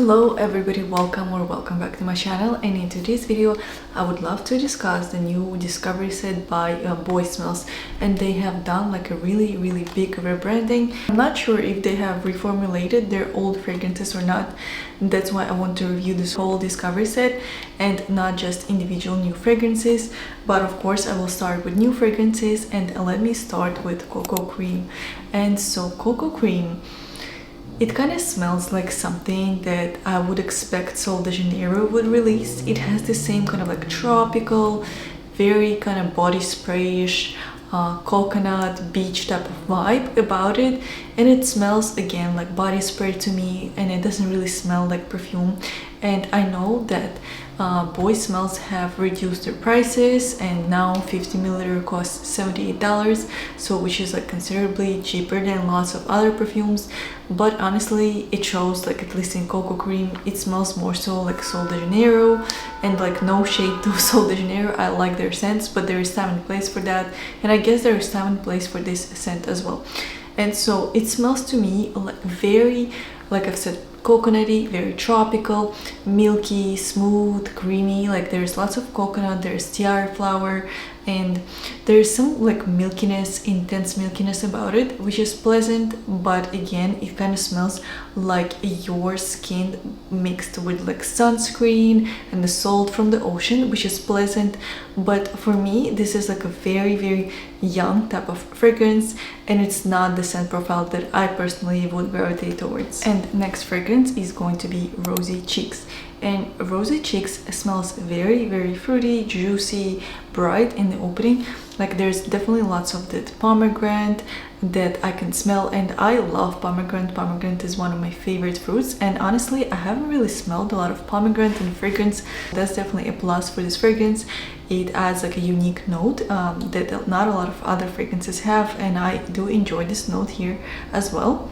Hello everybody, welcome back to my channel, and in today's video I would love to discuss the new discovery set by Boy Smells, and they have done like a really big rebranding. I'm not sure if they have reformulated their old fragrances or not. That's why I want to review this whole discovery set and not just individual new fragrances, but of course I will start with new fragrances, and let me start with Coco Cream. And so Coco Cream, it kind of smells like something that I would expect Sol de Janeiro would release. It has the same kind of like tropical, very kind of body sprayish, coconut beach type of vibe about it, and it smells again like body spray to me, and it doesn't really smell like perfume. And I know that Boy Smells have reduced their prices, and now 50 milliliter costs $78, so which is like considerably cheaper than lots of other perfumes. But honestly, it shows, like at least in Coco Cream, it smells more so like Sol de Janeiro, and like no shade to Sol de Janeiro, I like their scents, but there is time and place for that, and I guess there is time and place for this scent as well. And so it smells to me like very, like I've said, coconutty, very tropical, milky, smooth, creamy. Like there's lots of coconut, there's tiara flower, and there's some like milkiness, intense milkiness about it, which is pleasant. But again, it kind of smells like your skin mixed with like sunscreen and the salt from the ocean, which is pleasant. But for me, this is like a very young type of fragrance, and it's not the scent profile that I personally would gravitate towards. And next fragrance is going to be Rosy Cheeks. And Rosy Cheeks smells very fruity, juicy, bright in the opening. Like there's definitely lots of that pomegranate that I can smell, and I love pomegranate. Pomegranate is one of my favorite fruits, and honestly I haven't really smelled a lot of pomegranate in fragrance. That's definitely a plus for this fragrance. It adds like a unique note that not a lot of other fragrances have, and I do enjoy this note here as well.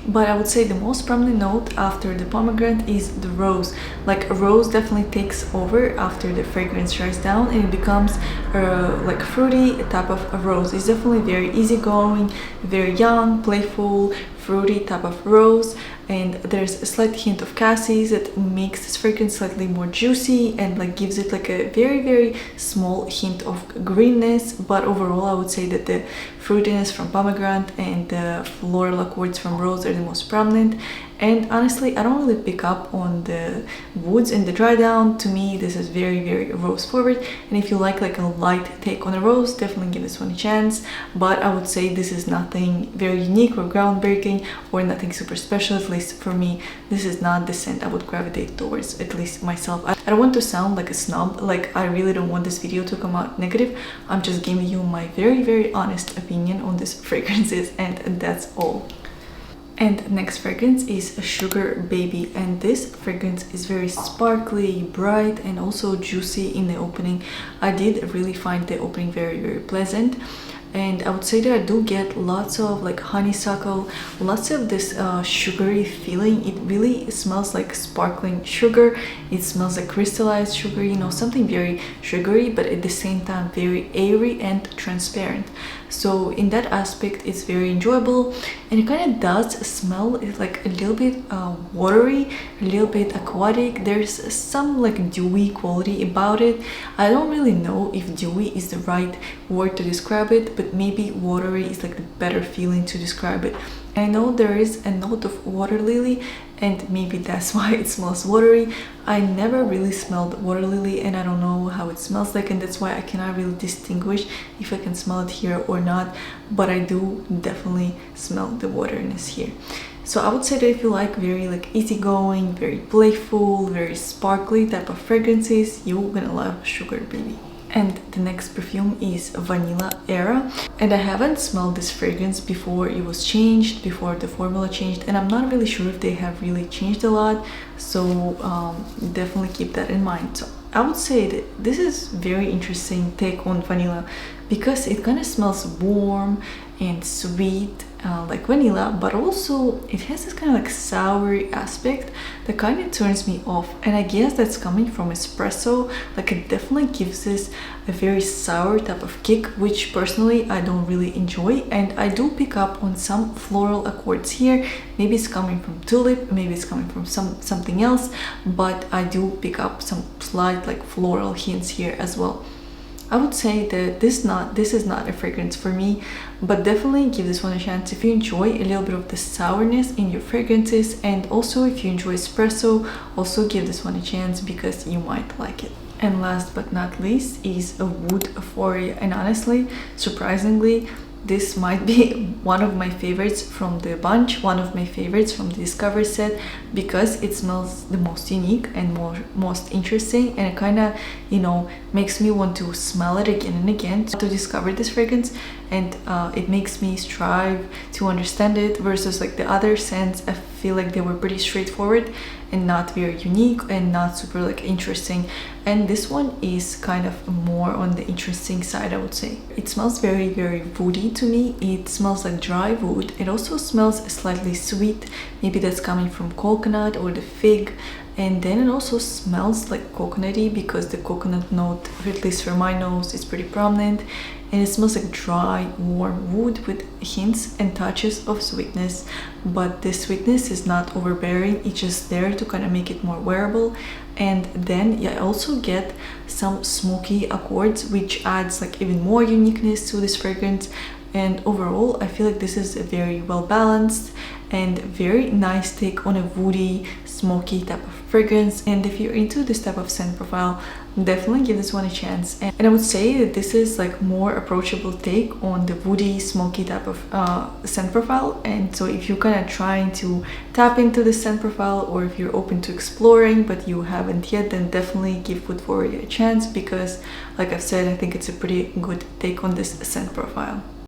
But I would say the most prominent note after the pomegranate is the rose. Like a rose definitely takes over after the fragrance dries down, and it becomes like fruity type of a rose. It's definitely very easygoing, very young, playful, fruity type of rose. And there's a slight hint of cassis that makes this fragrance slightly more juicy and like gives it like a very small hint of greenness. But overall I would say that the fruitiness from pomegranate and the floral accords from rose are the most prominent. And honestly, I don't really pick up on the woods in the dry down. To me, this is very rose forward, and if you like a light take on a rose, definitely give this one a chance. But I would say this is nothing very unique or groundbreaking or nothing super special. At least for me, this is not the scent I would gravitate towards, at least myself. I don't want to sound like a snob, like I really don't want this video to come out negative. I'm just giving you my very honest opinion on these fragrances, and that's all. And next fragrance is a Sugar Baby, and this fragrance is very sparkly, bright, and also juicy in the opening. I did really find the opening very pleasant, and I would say that I do get lots of like honeysuckle, lots of this sugary feeling. It really smells like sparkling sugar. It smells like crystallized sugar, you know, something very sugary, but at the same time very airy and transparent. So in that aspect, it's very enjoyable, and it kind of does smell like a little bit watery, a little bit aquatic. There's some like dewy quality about it. I don't really know if dewy is the right word to describe it, but maybe watery is like the better feeling to describe it. I know there is a note of water lily, and maybe that's why it smells watery. I never really smelled water lily, and I don't know how it smells like, and that's why I cannot really distinguish if I can smell it here or not. But I do definitely smell the wateriness here. So I would say that if you like very like easygoing, very playful, very sparkly type of fragrances, you're gonna love Sugar Baby. And the next perfume is Vanilla Era, and I haven't smelled this fragrance before it was changed, before the formula changed, and I'm not really sure if they have really changed a lot, so definitely keep that in mind. So I would say that this is very interesting take on vanilla, because it kind of smells warm and sweet like vanilla, but also it has this kind of like sour aspect that kind of turns me off, and I guess that's coming from espresso. Like it definitely gives this a very sour type of kick, which personally I don't really enjoy, and I do pick up on some floral accords here. Maybe it's coming from tulip, maybe it's coming from something else, but I do pick up some slight like floral hints here as well. I would say that this is not a fragrance for me, but definitely give this one a chance if you enjoy a little bit of the sourness in your fragrances, and also if you enjoy espresso, also give this one a chance because you might like it. And last but not least is a Woodphoria, and honestly, surprisingly, this might be one of my favorites from the bunch, one of my favorites from the Discover set, because it smells the most unique and most interesting, and it kind of, you know, makes me want to smell it again and again to discover this fragrance, and it makes me strive to understand it versus like the other scents. I feel like they were pretty straightforward and not very unique and not super like interesting, and this one is kind of more on the interesting side, I would say. It smells very woody to me. It smells like dry wood. It also smells slightly sweet, maybe that's coming from coconut or the fig, and then it also smells like coconutty because the coconut note, at least for my nose, is pretty prominent, and it smells like dry, warm wood with hints and touches of sweetness, but the sweetness is not overbearing, it's just there to kind of make it more wearable. And then I also get some smoky accords, which adds like even more uniqueness to this fragrance. And overall, I feel like this is a very well balanced and very nice take on a woody, smoky type of fragrance. And if you're into this type of scent profile, definitely give this one a chance. And I would say that this is like more approachable take on the woody, smoky type of scent profile. And so if you're kind of trying to tap into the scent profile, or if you're open to exploring but you haven't yet, then definitely give Woodphoria a chance, because like I've said, I think it's a pretty good take on this scent profile.